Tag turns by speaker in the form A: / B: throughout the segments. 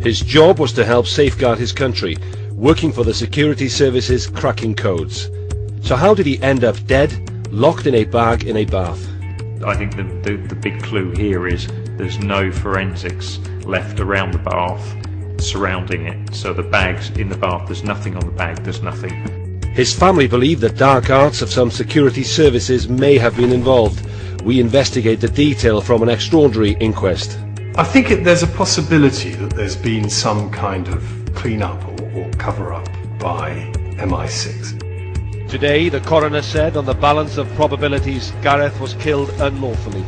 A: His job was to help safeguard his country, working for the security services cracking codes. So how did he end up dead, locked in a bag in a bath?
B: I think the big clue here is there's no forensics left around the bath surrounding it. So the bag's in the bath, there's nothing on the bag, there's nothing.
A: His family believe the dark arts of some security services may have been involved. We investigate the detail from an extraordinary inquest.
C: I think there's a possibility that there's been some kind of clean-up or cover-up by MI6.
A: Today, the coroner said on the balance of probabilities, Gareth was killed unlawfully.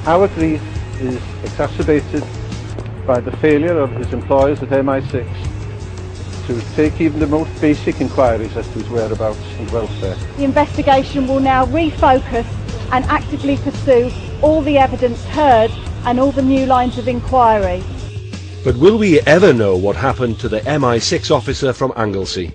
D: Our grief is exacerbated by the failure of his employers at MI6 to take even the most basic inquiries as to his whereabouts and welfare.
E: The investigation will now refocus and actively pursue all the evidence heard and all the new lines of inquiry.
A: But will we ever know what happened to the MI6 officer from Anglesey?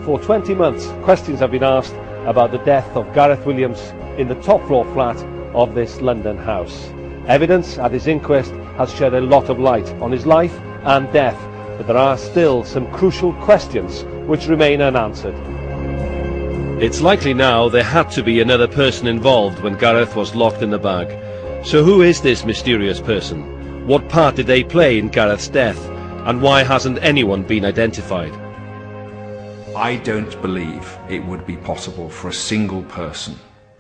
A: For 20 months, questions have been asked about the death of Gareth Williams in the top floor flat of this London house. Evidence at his inquest has shed a lot of light on his life and death, but there are still some crucial questions which remain unanswered. It's likely now there had to be another person involved when Gareth was locked in the bag. So who is this mysterious person? What part did they play in Gareth's death? And why hasn't anyone been identified?
F: I don't believe it would be possible for a single person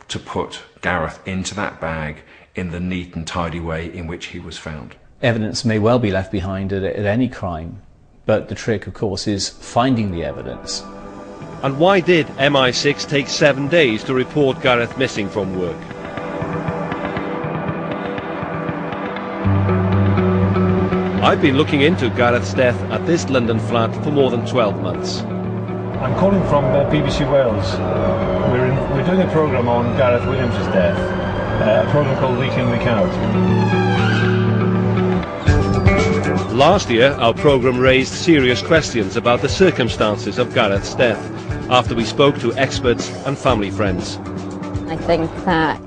F: to put Gareth into that bag in the neat and tidy way in which he was found.
G: Evidence may well be left behind at any crime, but the trick, of course, is finding the evidence.
A: And why did MI6 take 7 days to report Gareth missing from work? I've been looking into Gareth's death at this London flat for more than 12 months.
H: I'm calling from BBC Wales. We're doing a programme on Gareth Williams' death, a programme called Week In, Week Out.
A: Last year, our programme raised serious questions about the circumstances of Gareth's death, after we spoke to experts and family friends.
I: I think that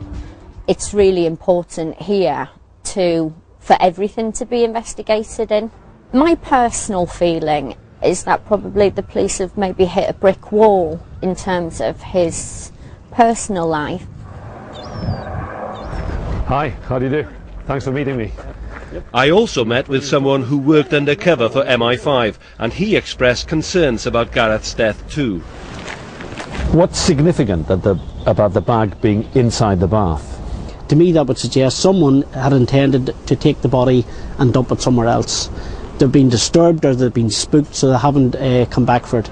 I: it's really important here for everything to be investigated in. My personal feeling is that probably the police have maybe hit a brick wall in terms of his personal life.
H: Hi, how do you do? Thanks for meeting me.
A: I also met with someone who worked undercover for MI5, and he expressed concerns about Gareth's death too.
J: What's significant about the bag being inside the bath?
K: To me that would suggest someone had intended to take the body and dump it somewhere else. They've been disturbed or they've been spooked, so they haven't come back for it.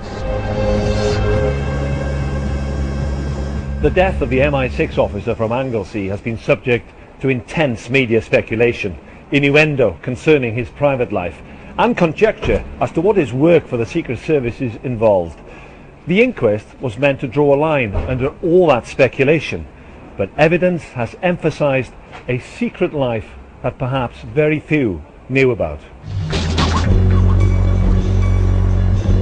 L: The death of the MI6 officer from Anglesey has been subject to intense media speculation, innuendo concerning his private life, and conjecture as to what his work for the Secret Services involved. The inquest was meant to draw a line under all that speculation, but evidence has emphasised a secret life that perhaps very few knew about.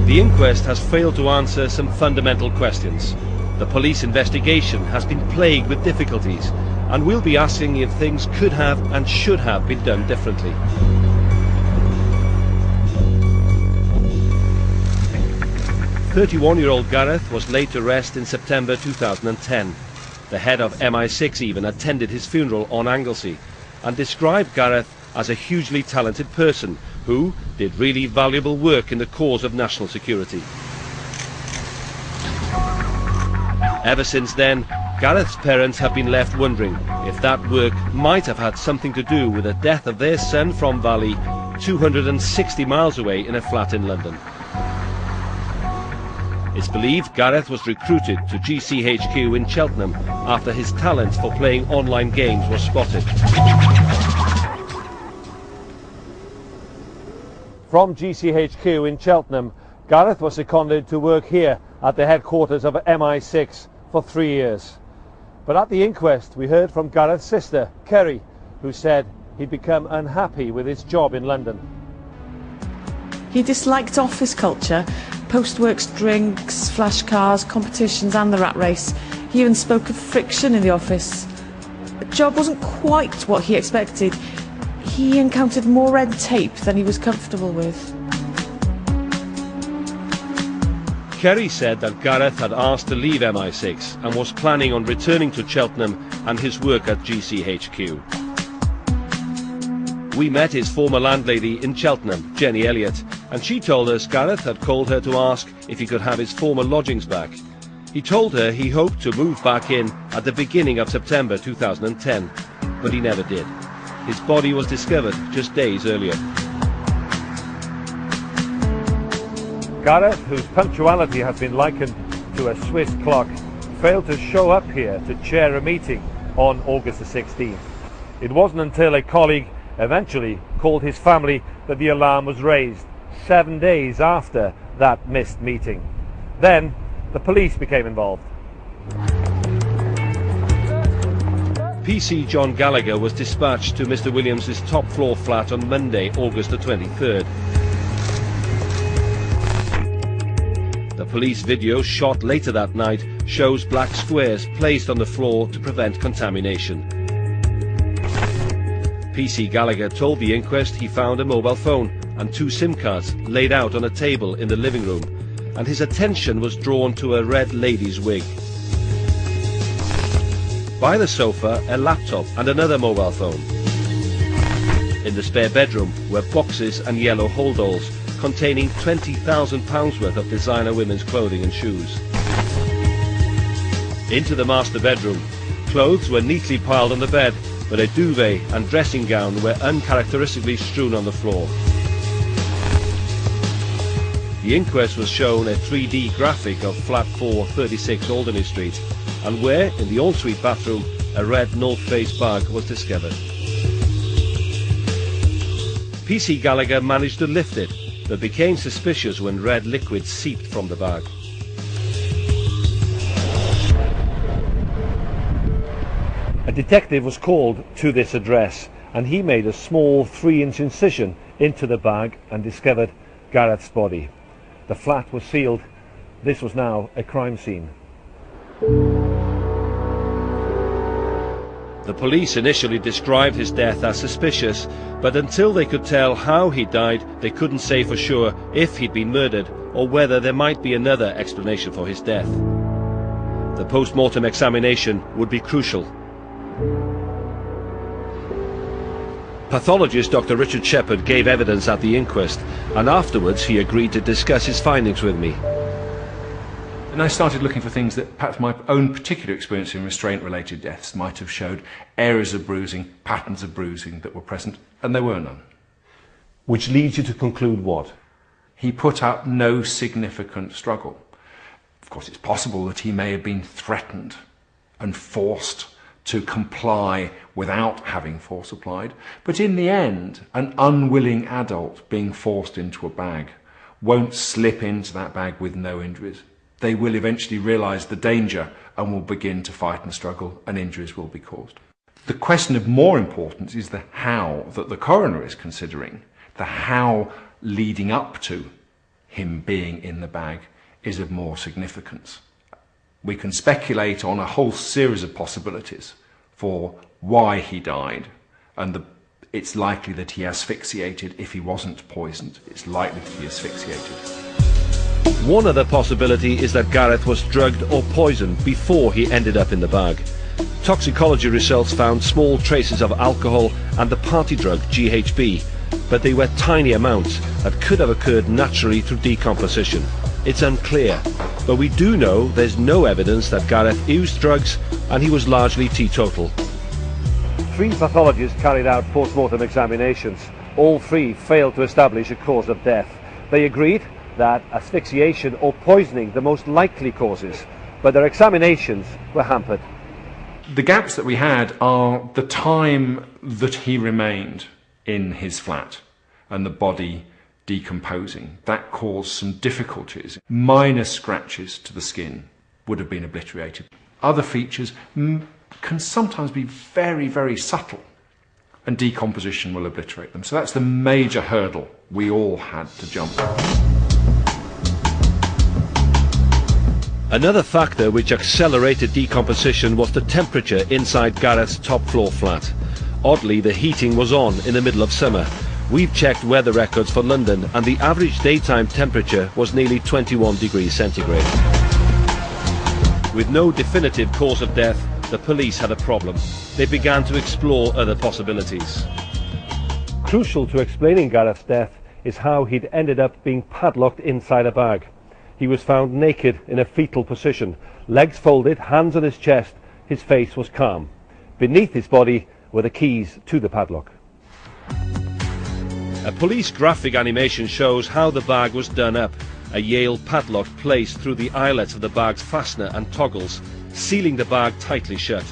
A: The inquest has failed to answer some fundamental questions. The police investigation has been plagued with difficulties, and we'll be asking if things could have and should have been done differently. "31-year-old Gareth was laid to rest in September 2010. The head of MI6 even attended his funeral on Anglesey and described Gareth as a hugely talented person who did really valuable work in the cause of national security. Ever since then, Gareth's parents have been left wondering if that work might have had something to do with the death of their son from Valley, 260 miles away in a flat in London. It's believed Gareth was recruited to GCHQ in Cheltenham after his talent for playing online games was spotted.
L: From GCHQ in Cheltenham, Gareth was seconded to work here at the headquarters of MI6 for 3 years. But at the inquest we heard from Gareth's sister, Kerry, who said he'd become unhappy with his job in London.
M: He disliked office culture post-works drinks, flash cars, competitions and the rat race. He even spoke of friction in the office. The job wasn't quite what he expected. He encountered more red tape than he was comfortable with.
A: Kerry said that Gareth had asked to leave MI6 and was planning on returning to Cheltenham and his work at GCHQ. We met his former landlady in Cheltenham, Jenny Elliott, and she told us Gareth had called her to ask if he could have his former lodgings back. He told her he hoped to move back in at the beginning of September 2010, but he never did. His body was discovered just days earlier.
L: Gareth, whose punctuality has been likened to a Swiss clock, failed to show up here to chair a meeting on August the 16th. It wasn't until a colleague eventually called his family that the alarm was raised, 7 days after that missed meeting. Then the police became involved.
A: PC John Gallagher was dispatched to Mr. Williams' top floor flat on Monday, August the 23rd. The police video shot later that night shows black squares placed on the floor to prevent contamination. PC Gallagher told the inquest he found a mobile phone and 2 SIM cards laid out on a table in the living room, and his attention was drawn to a red lady's wig. By the sofa, a laptop and another mobile phone. In the spare bedroom were boxes and yellow holdalls containing £20,000 worth of designer women's clothing and shoes. Into the master bedroom, clothes were neatly piled on the bed, but a duvet and dressing gown were uncharacteristically strewn on the floor. The inquest was shown a 3D graphic of flat 4, 36 Alderney Street, and where, in the ensuite bathroom, a red North Face bag was discovered. PC Gallagher managed to lift it, but became suspicious when red liquid seeped from the bag.
L: A detective was called to this address, and he made a small 3-inch incision into the bag and discovered Gareth's body. The flat was sealed. This was now a crime scene.
A: The police initially described his death as suspicious, but until they could tell how he died, they couldn't say for sure if he'd been murdered or whether there might be another explanation for his death. The post-mortem examination would be crucial. Pathologist Dr. Richard Shepherd gave evidence at the inquest, and afterwards he agreed to discuss his findings with me.
F: And I started looking for things that perhaps my own particular experience in restraint-related deaths might have showed areas of bruising, patterns of bruising that were present, and there were none.
A: Which leads you to conclude what?
F: He put up no significant struggle. Of course, it's possible that he may have been threatened and forced to comply without having force applied, but in the end, an unwilling adult being forced into a bag won't slip into that bag with no injuries. They will eventually realise the danger and will begin to fight and struggle, and injuries will be caused. The question of more importance is the how that the coroner is considering. The how leading up to him being in the bag is of more significance. We can speculate on a whole series of possibilities for why he died, and it's likely that he asphyxiated. If he wasn't poisoned, it's likely that he asphyxiated.
A: One other possibility is that Gareth was drugged or poisoned before he ended up in the bag. Toxicology results found small traces of alcohol and the party drug GHB, but they were tiny amounts that could have occurred naturally through decomposition. It's unclear, but we do know there's no evidence that Gareth used drugs, and he was largely teetotal.
L: 3 pathologists carried out post-mortem examinations. All 3 failed to establish a cause of death. They agreed that asphyxiation or poisoning the most likely causes, but their examinations were hampered.
F: The gaps that we had are the time that he remained in his flat and the body decomposing. That caused some difficulties. Minor scratches to the skin would have been obliterated. Other features can sometimes be very, very subtle, and decomposition will obliterate them. So that's the major hurdle we all had to jump.
A: Another factor which accelerated decomposition was the temperature inside Gareth's top floor flat. Oddly, the heating was on in the middle of summer. We've checked weather records for London and the average daytime temperature was nearly 21 degrees centigrade. With no definitive cause of death, the police had a problem. They began to explore other possibilities. Crucial to explaining Gareth's death is how he'd ended up being padlocked inside a bag. He was found naked in a fetal position, legs folded, hands on his chest. His face was calm. Beneath his body were the keys to the padlock. A police graphic animation shows how the bag was done up. A Yale padlock placed through the eyelets of the bag's fastener and toggles, sealing the bag tightly shut.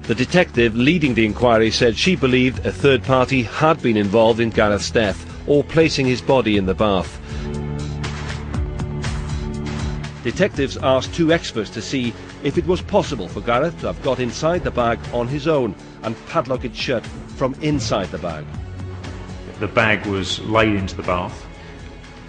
A: The detective leading the inquiry said she believed a third party had been involved in Gareth's death or placing his body in the bath. Detectives asked two experts to see if it was possible for Gareth to have got inside the bag on his own and padlock it shut from inside the bag.
B: The bag was laid into the bath.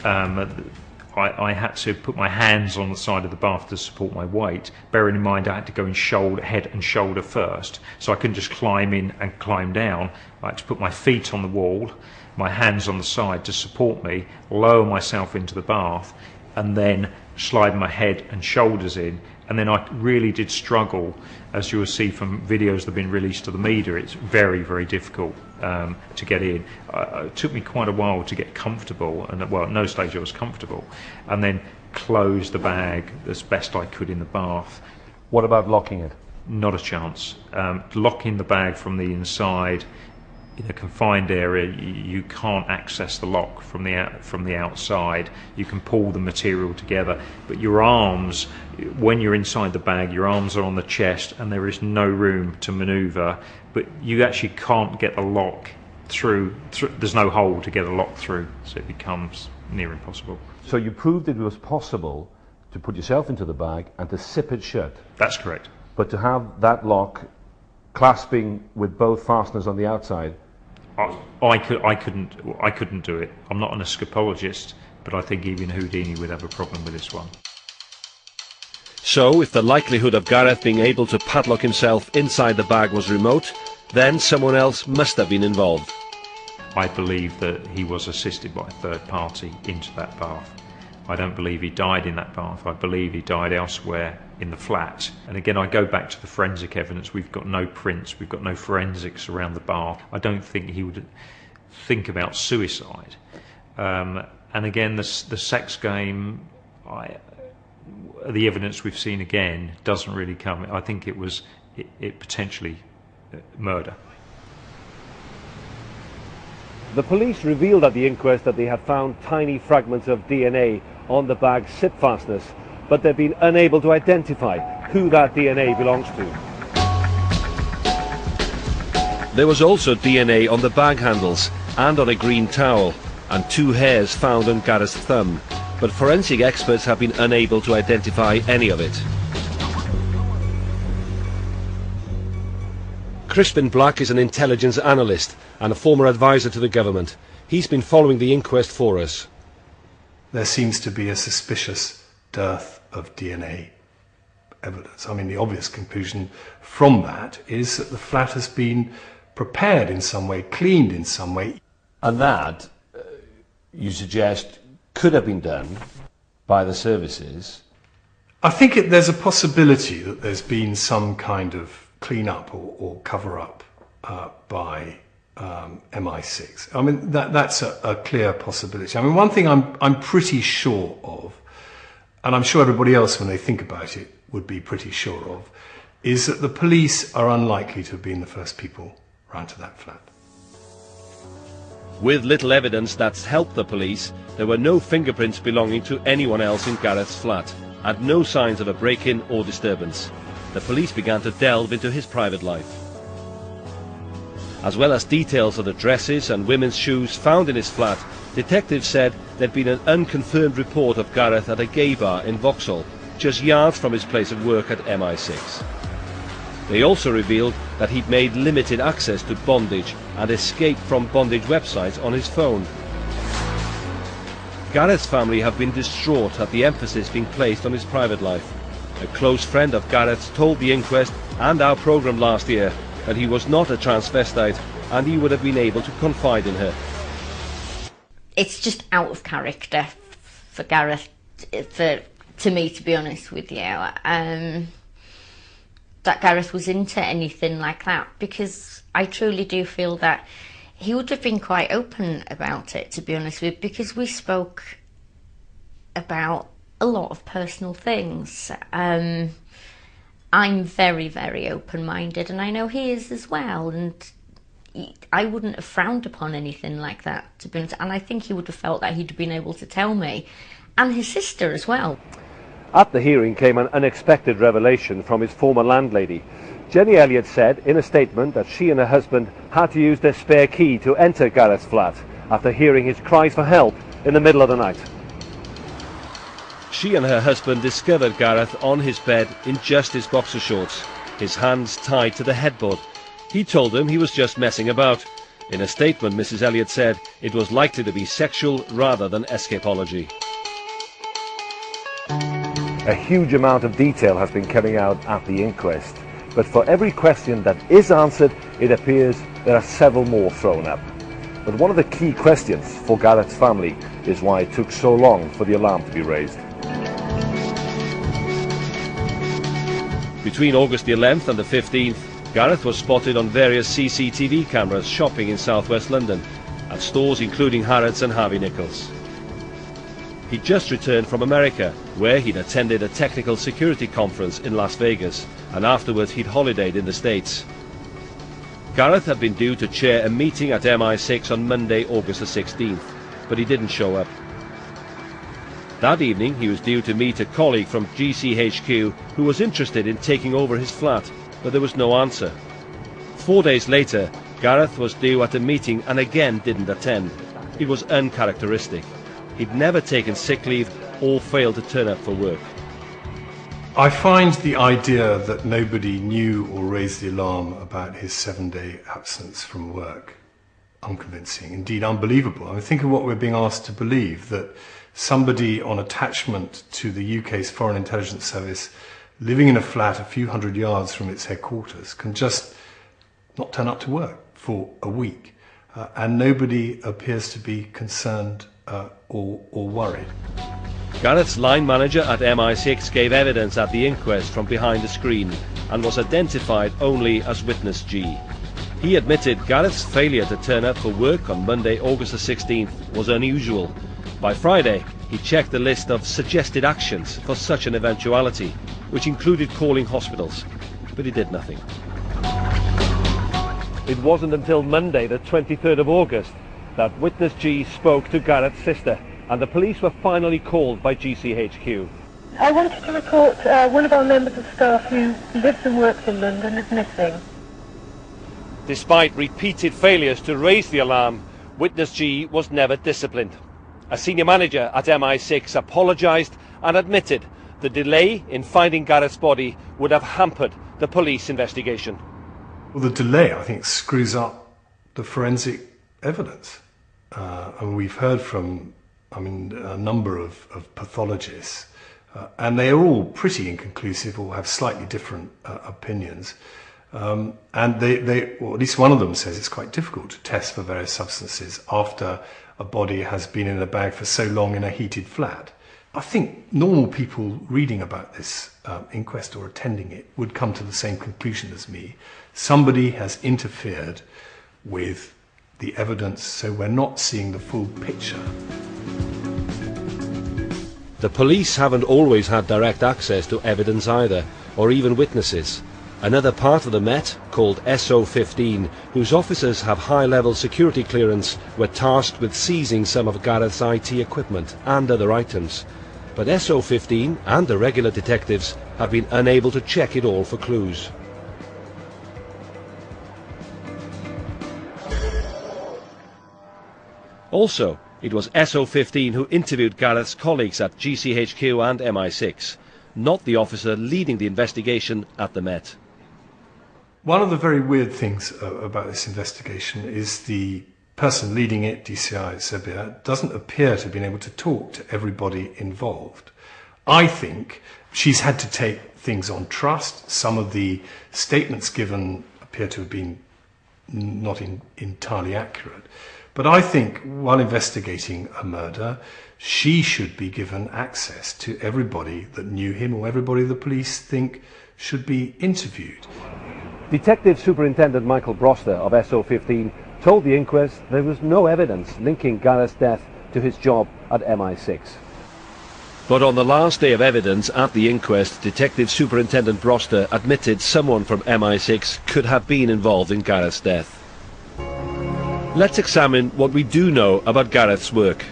B: I had to put my hands on the side of the bath to support my weight, bearing in mind I had to go in head and shoulder first, so I couldn't just climb in and climb down. I had to put my feet on the wall, my hands on the side to support me, lower myself into the bath, and then slide my head and shoulders in. And then I really did struggle, as you will see from videos that have been released to the media. It's very, very difficult to get in. It took me quite a while to get comfortable, and well, at no stage I was comfortable, and then close the bag as best I could in the bath.
A: What about locking it?
B: Not a chance. Locking the bag from the inside in a confined area, you can't access the lock from the outside. You can pull the material together, but your arms, when you're inside the bag, your arms are on the chest and there is no room to maneuver, but you actually can't get the lock through. There's no hole to get a lock through, so it becomes near impossible.
A: So you proved it was possible to put yourself into the bag and to zip it shut?
B: That's correct.
A: But to have that lock clasping with both fasteners on the outside?
B: I couldn't do it. I'm not an escapologist, but I think even Houdini would have a problem with this one.
A: So, if the likelihood of Gareth being able to padlock himself inside the bag was remote, then someone else must have been involved.
B: I believe that he was assisted by a third party into that bath. I don't believe he died in that bath. I believe he died elsewhere in the flat. And again, I go back to the forensic evidence. We've got no prints, we've got no forensics around the bath. I don't think he would think about suicide. And again, the sex game, the evidence we've seen again doesn't really come. I think it was potentially murder.
A: The police revealed at the inquest that they had found tiny fragments of DNA on the bag's zip fasteners, but they've been unable to identify who that DNA belongs to. There was also DNA on the bag handles and on a green towel, and 2 hairs found on Gareth's thumb, but forensic experts have been unable to identify any of it. Crispin Black is an intelligence analyst and a former advisor to the government. He's been following the inquest for us.
C: There seems to be a suspicious dearth of DNA evidence. I mean, the obvious conclusion from that is that the flat has been prepared in some way, cleaned in some way.
A: And that, you suggest, could have been done by the services?
C: I think there's a possibility that there's been some kind of clean-up or cover-up by MI6. I mean, that's a clear possibility. I mean, one thing I'm pretty sure of, and I'm sure everybody else, when they think about it, would be pretty sure of, is that the police are unlikely to have been the first people round to that flat.
A: With little evidence that's helped the police, there were no fingerprints belonging to anyone else in Gareth's flat, and no signs of a break-in or disturbance. The police began to delve into his private life. As well as details of the dresses and women's shoes found in his flat, detectives said there'd been an unconfirmed report of Gareth at a gay bar in Vauxhall, just yards from his place of work at MI6. They also revealed that he'd made limited access to bondage and escaped from bondage websites on his phone. Gareth's family have been distraught at the emphasis being placed on his private life. A close friend of Gareth's told the inquest and our programme last year that he was not a transvestite and he would have been able to confide in her.
I: It's just out of character for Gareth, to me, to be honest with you, that Gareth was into anything like that, because I truly do feel that he would have been quite open about it, to be honest with you, because we spoke about a lot of personal things. I'm very, very open-minded, and I know he is as well, and I wouldn't have frowned upon anything like that, to be honest, and I think he would have felt that he'd been able to tell me, and his sister as well.
A: At the hearing came an unexpected revelation from his former landlady. Jenny Elliott said in a statement that she and her husband had to use their spare key to enter Gareth's flat after hearing his cries for help in the middle of the night. She and her husband discovered Gareth on his bed in just his boxer shorts, his hands tied to the headboard. He told them he was just messing about. In a statement, Mrs. Elliott said it was likely to be sexual rather than escapology. A huge amount of detail has been coming out at the inquest, but for every question that is answered, it appears there are several more thrown up. But one of the key questions for Gareth's family is why it took so long for the alarm to be raised. Between August the 11th and the 15th, Gareth was spotted on various CCTV cameras shopping in southwest London, at stores including Harrods and Harvey Nichols. He'd just returned from America, where he'd attended a technical security conference in Las Vegas, and afterwards he'd holidayed in the States. Gareth had been due to chair a meeting at MI6 on Monday, August the 16th, but he didn't show up. That evening he was due to meet a colleague from GCHQ who was interested in taking over his flat, but there was no answer. 4 days later, Gareth was due at a meeting and again didn't attend. It was uncharacteristic. He'd never taken sick leave or failed to turn up for work.
C: I find the idea that nobody knew or raised the alarm about his 7-day absence from work unconvincing, indeed unbelievable. I mean, think of what we're being asked to believe, that somebody on attachment to the UK's Foreign Intelligence Service, living in a flat a few hundred yards from its headquarters, can just not turn up to work for a week, and nobody appears to be concerned or worried.
A: Gareth's line manager at MI6 gave evidence at the inquest from behind the screen and was identified only as witness G. He admitted Gareth's failure to turn up for work on Monday, August the 16th was unusual. By Friday, he checked the list of suggested actions for such an eventuality, which included calling hospitals, but he did nothing. It wasn't until Monday, the 23rd of August, that witness G spoke to Gareth's sister, and the police were finally called by GCHQ.
N: I wanted to report one of our members of staff who lives and works in London is missing.
A: Despite repeated failures to raise the alarm, witness G was never disciplined. A senior manager at MI6 apologised and admitted the delay in finding Gareth's body would have hampered the police investigation.
C: Well, the delay, I think, screws up the forensic evidence. And we've heard from, a number of pathologists, and they are all pretty inconclusive or have slightly different opinions. And or at least one of them says it's quite difficult to test for various substances after a body has been in a bag for so long in a heated flat. I think normal people reading about this inquest or attending it would come to the same conclusion as me. Somebody has interfered with the evidence, so we're not seeing the full picture.
A: The police haven't always had direct access to evidence either, or even witnesses. Another part of the Met, called SO15, whose officers have high-level security clearance, were tasked with seizing some of Gareth's IT equipment and other items. But SO15 and the regular detectives have been unable to check it all for clues. Also, it was SO15 who interviewed Gareth's colleagues at GCHQ and MI6, not the officer leading the investigation at the Met.
C: One of the very weird things about this investigation is the person leading it, DCI Serbia, doesn't appear to have been able to talk to everybody involved. I think she's had to take things on trust. Some of the statements given appear to have been not entirely accurate. But I think while investigating a murder, she should be given access to everybody that knew him or everybody the police think should be interviewed.
A: Detective Superintendent Michael Broster of SO15 told the inquest there was no evidence linking Gareth's death to his job at MI6. But on the last day of evidence at the inquest, Detective Superintendent Broster admitted someone from MI6 could have been involved in Gareth's death. Let's examine what we do know about Gareth's work.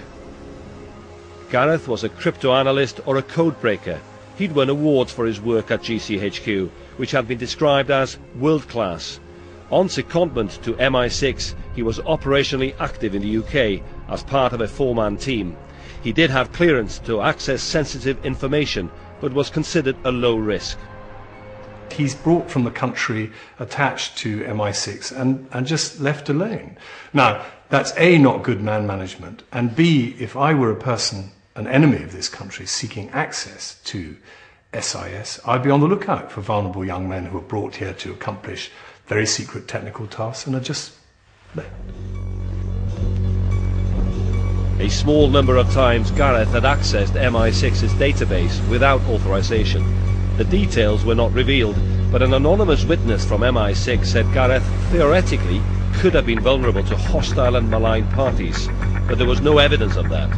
A: Gareth was a crypto-analyst or a codebreaker. He'd won awards for his work at GCHQ, which had been described as world-class. On secondment to MI6, he was operationally active in the UK as part of a four-man team. He did have clearance to access sensitive information, but was considered a low risk.
C: He's brought from the country attached to MI6 and just left alone. Now, that's A, not good man management, and B, if I were a person, an enemy of this country, seeking access to SIS, I'd be on the lookout for vulnerable young men who are brought here to accomplish very secret technical tasks and are just left.
A: A small number of times Gareth had accessed MI6's database without authorization. The details were not revealed, but an anonymous witness from MI6 said Gareth theoretically could have been vulnerable to hostile and malign parties, but there was no evidence of that.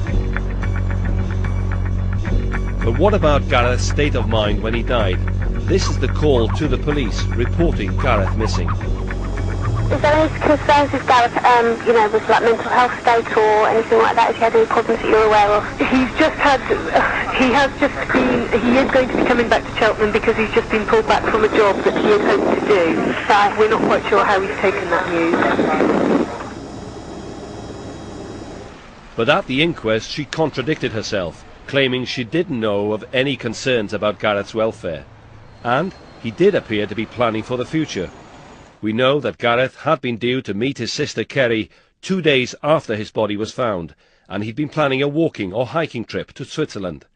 A: But what about Gareth's state of mind when he died? This is the call to the police reporting Gareth missing.
N: Is there any concerns with Gareth, with like mental health state or anything like that? Has he had any problems that you're aware of? He is going to be coming back to Cheltenham because he's just been pulled back from a job that he had hoped to do. So we're not quite sure how he's taken that news.
A: But at the inquest she contradicted herself, claiming she didn't know of any concerns about Gareth's welfare. And he did appear to be planning for the future. We know that Gareth had been due to meet his sister Kerry 2 days after his body was found, and he'd been planning a walking or hiking trip to Switzerland.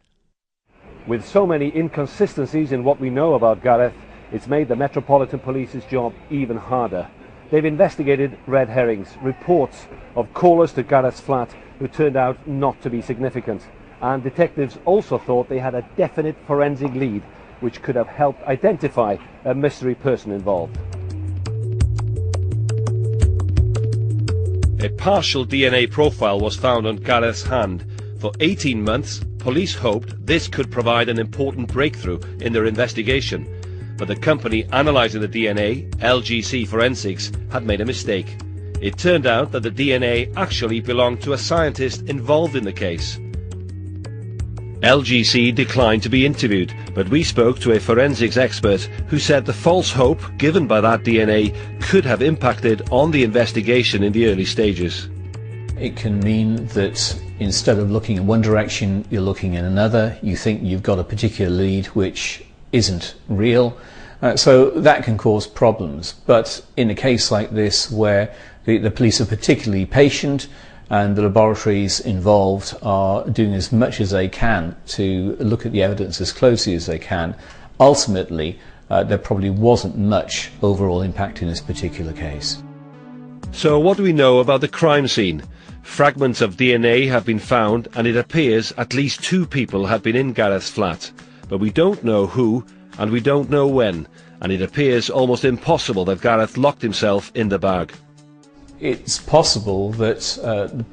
A: With so many inconsistencies in what we know about Gareth, it's made the Metropolitan Police's job even harder. They've investigated red herrings, reports of callers to Gareth's flat who turned out not to be significant, and detectives also thought they had a definite forensic lead which could have helped identify a mystery person involved. A partial DNA profile was found on Gareth's hand. For 18 months, police hoped this could provide an important breakthrough in their investigation. But the company analysing the DNA, LGC Forensics, had made a mistake. It turned out that the DNA actually belonged to a scientist involved in the case. LGC declined to be interviewed, but we spoke to a forensics expert who said the false hope given by that DNA could have impacted on the investigation in the early stages.
G: It can mean that instead of looking in one direction, you're looking in another. You think you've got a particular lead which isn't real. So that can cause problems. But in a case like this where the police are particularly patient and the laboratories involved are doing as much as they can to look at the evidence as closely as they can, ultimately there probably wasn't much overall impact in this particular case.
A: So what do we know about the crime scene? Fragments of DNA have been found, and it appears at least 2 people had been in Gareth's flat. But we don't know who, and we don't know when, and it appears almost impossible that Gareth locked himself in the bag.
G: It's possible that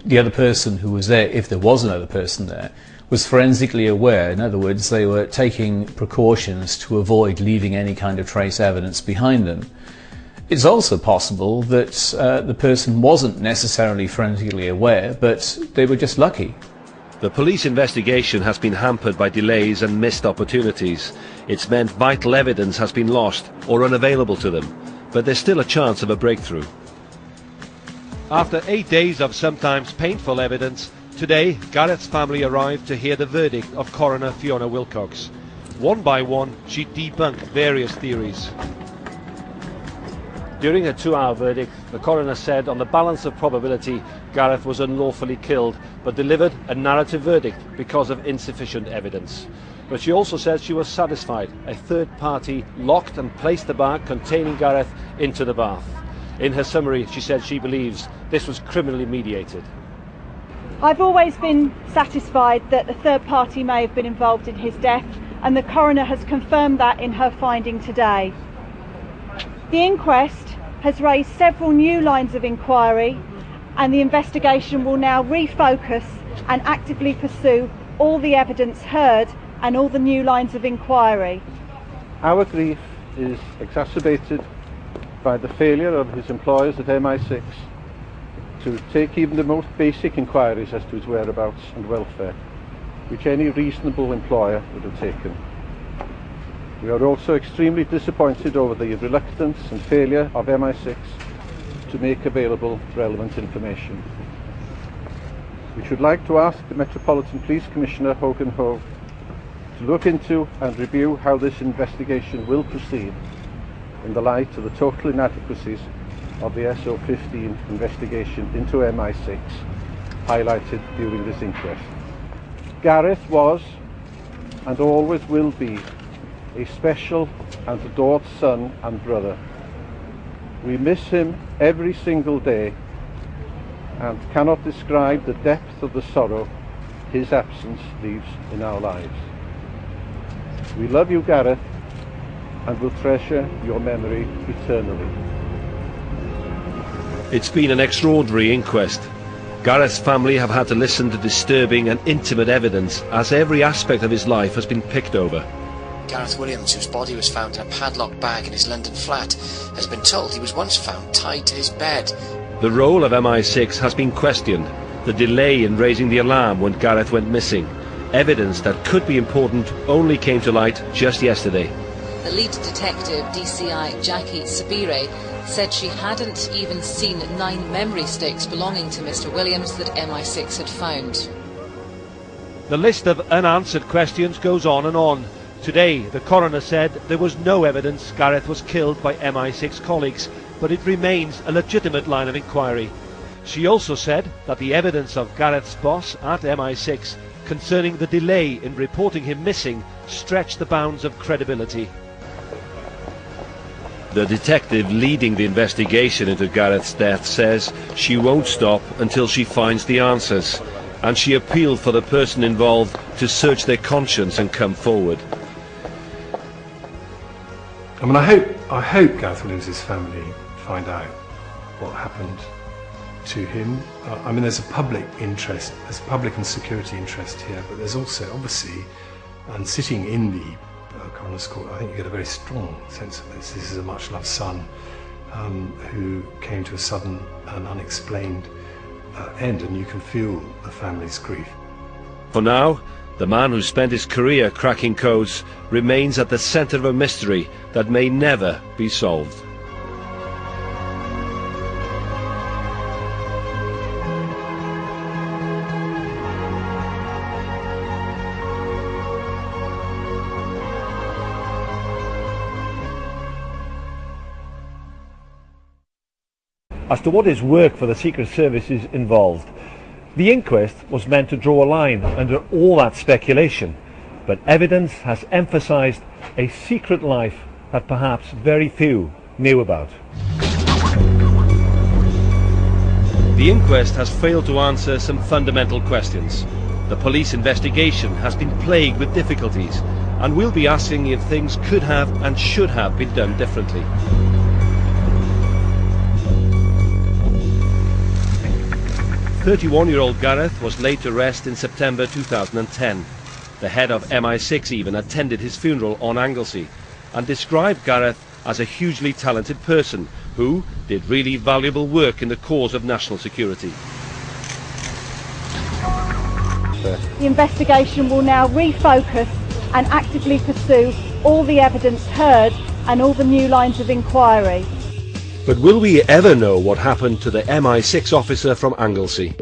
G: the other person who was there, if there was another person there, was forensically aware. In other words, they were taking precautions to avoid leaving any kind of trace evidence behind them. It's also possible that the person wasn't necessarily forensically aware, but they were just lucky.
A: The police investigation has been hampered by delays and missed opportunities. It's meant vital evidence has been lost or unavailable to them, but there's still a chance of a breakthrough. After 8 days of sometimes painful evidence, today Gareth's family arrived to hear the verdict of coroner Fiona Wilcox. One by one, she debunked various theories. During a 2-hour verdict, the coroner said on the balance of probability Gareth was unlawfully killed, but delivered a narrative verdict because of insufficient evidence. But she also said she was satisfied a third party locked and placed the bag containing Gareth into the bath. In her summary, she said she believes this was criminally mediated.
E: I've always been satisfied that a third party may have been involved in his death, and the coroner has confirmed that in her finding today. The inquest has raised several new lines of inquiry, and the investigation will now refocus and actively pursue all the evidence heard and all the new lines of inquiry.
D: Our grief is exacerbated by the failure of his employers at MI6 to take even the most basic inquiries as to his whereabouts and welfare, which any reasonable employer would have taken. We are also extremely disappointed over the reluctance and failure of MI6 to make available relevant information. We should like to ask the Metropolitan Police Commissioner Hogan Ho to look into and review how this investigation will proceed in the light of the total inadequacies of the SO15 investigation into MI6 highlighted during this inquest. Gareth was and always will be a special and adored son and brother. We miss him every single day and cannot describe the depth of the sorrow his absence leaves in our lives. We love you, Gareth, and will treasure your memory eternally.
A: It's been an extraordinary inquest. Gareth's family have had to listen to disturbing and intimate evidence as every aspect of his life has been picked over.
O: Gareth Williams, whose body was found in a padlocked bag in his London flat, has been told he was once found tied to his bed.
A: The role of MI6 has been questioned. The delay in raising the alarm when Gareth went missing. Evidence that could be important only came to light just yesterday.
P: The lead detective, DCI Jackie Sabire, said she hadn't even seen 9 memory sticks belonging to Mr. Williams that MI6 had found.
A: The list of unanswered questions goes on and on. Today, the coroner said there was no evidence Gareth was killed by MI6 colleagues, but it remains a legitimate line of inquiry. She also said that the evidence of Gareth's boss at MI6 concerning the delay in reporting him missing stretched the bounds of credibility. The detective leading the investigation into Gareth's death says she won't stop until she finds the answers, and she appealed for the person involved to search their conscience and come forward.
C: I mean, I hope Gareth Williams' family find out what happened to him. I mean, there's a public interest, there's a public and security interest here, but there's also, obviously, and sitting in the coroner's court, I think you get a very strong sense of this. This is a much-loved son who came to a sudden and unexplained end, and you can feel the family's grief.
A: For now, the man who spent his career cracking codes remains at the centre of a mystery that may never be solved.
L: As to what is work for the Secret Services involved, the inquest was meant to draw a line under all that speculation, but evidence has emphasised a secret life that perhaps very few knew about.
A: The inquest has failed to answer some fundamental questions. The police investigation has been plagued with difficulties, and we'll be asking if things could have and should have been done differently. "31-year-old Gareth was laid to rest in September 2010. The head of MI6 even attended his funeral on Anglesey and described Gareth as a hugely talented person who did really valuable work in the cause of national security.
E: The investigation will now refocus and actively pursue all the evidence heard and all the new lines of inquiry.
A: But will we ever know what happened to the MI6 officer from Anglesey?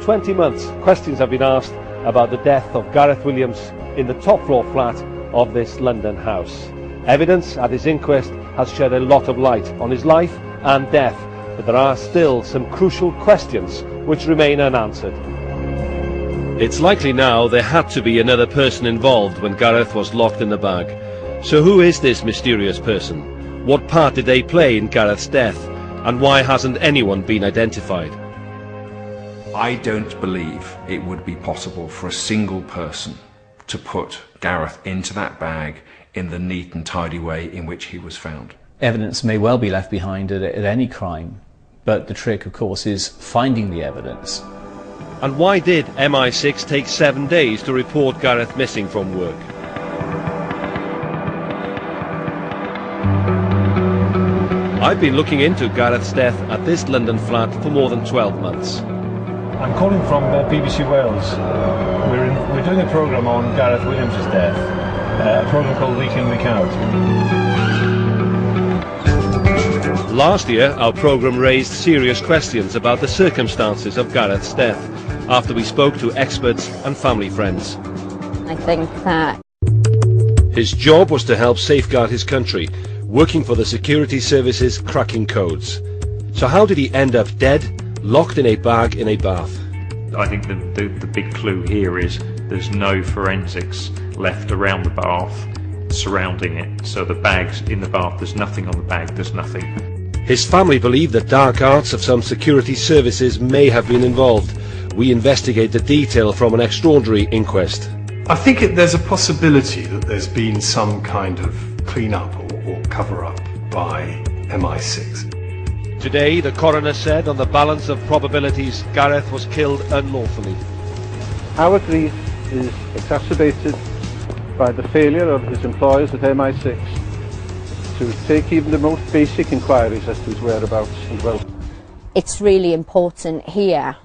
A: 20 months, questions have been asked about the death of Gareth Williams in the top floor flat of this London house. Evidence at his inquest has shed a lot of light on his life and death, but there are still some crucial questions which remain unanswered. It's likely now there had to be another person involved when Gareth was locked in the bag. So who is this mysterious person? What part did they play in Gareth's death? And why hasn't anyone been identified?
F: I don't believe it would be possible for a single person to put Gareth into that bag in the neat and tidy way in which he was found.
G: Evidence may well be left behind at any crime, but the trick, of course, is finding the evidence.
A: And why did MI6 take 7 days to report Gareth missing from work? I've been looking into Gareth's death at this London flat for more than 12 months.
H: I'm calling from BBC Wales. We're doing a programme on Gareth Williams' death, a programme called Week In, Week Out.
A: Last year, our programme raised serious questions about the circumstances of Gareth's death, after we spoke to experts and family friends.
I: I think that
A: his job was to help safeguard his country, working for the security services cracking codes. So how did he end up dead, locked in a bag in a bath?
B: I think the big clue here is there's no forensics left around the bath surrounding it. So the bag's in the bath, there's nothing on the bag, there's nothing.
A: His family believe that dark arts of some security services may have been involved. We investigate the detail from an extraordinary inquest.
C: I think there's a possibility that there's been some kind of clean-up or cover-up by MI6.
A: Today, the coroner said on the balance of probabilities, Gareth was killed unlawfully.
D: Our grief is exacerbated by the failure of his employers at MI6 to take even the most basic inquiries as to his whereabouts and welfare.
I: it's really important here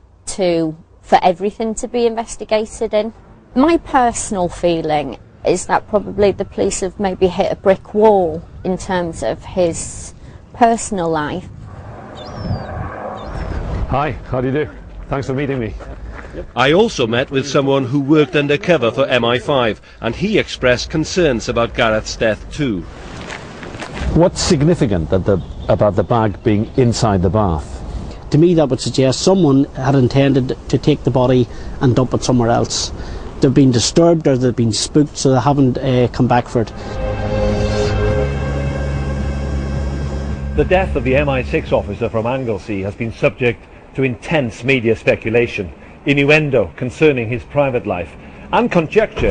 I: for everything to be investigated in. My personal feeling is that probably the police have maybe hit a brick wall in terms of his personal life.
J: Hi, how do you do? Thanks for meeting me.
A: I also met with someone who worked undercover for MI5, and he expressed concerns about Gareth's death too.
J: What's significant about the bag being inside the bath?
K: To me, that would suggest someone had intended to take the body and dump it somewhere else. They've been disturbed or they've been spooked, so they haven't come back for it.
L: The death of the MI6 officer from Anglesey has been subject to intense media speculation, innuendo concerning his private life, and conjecture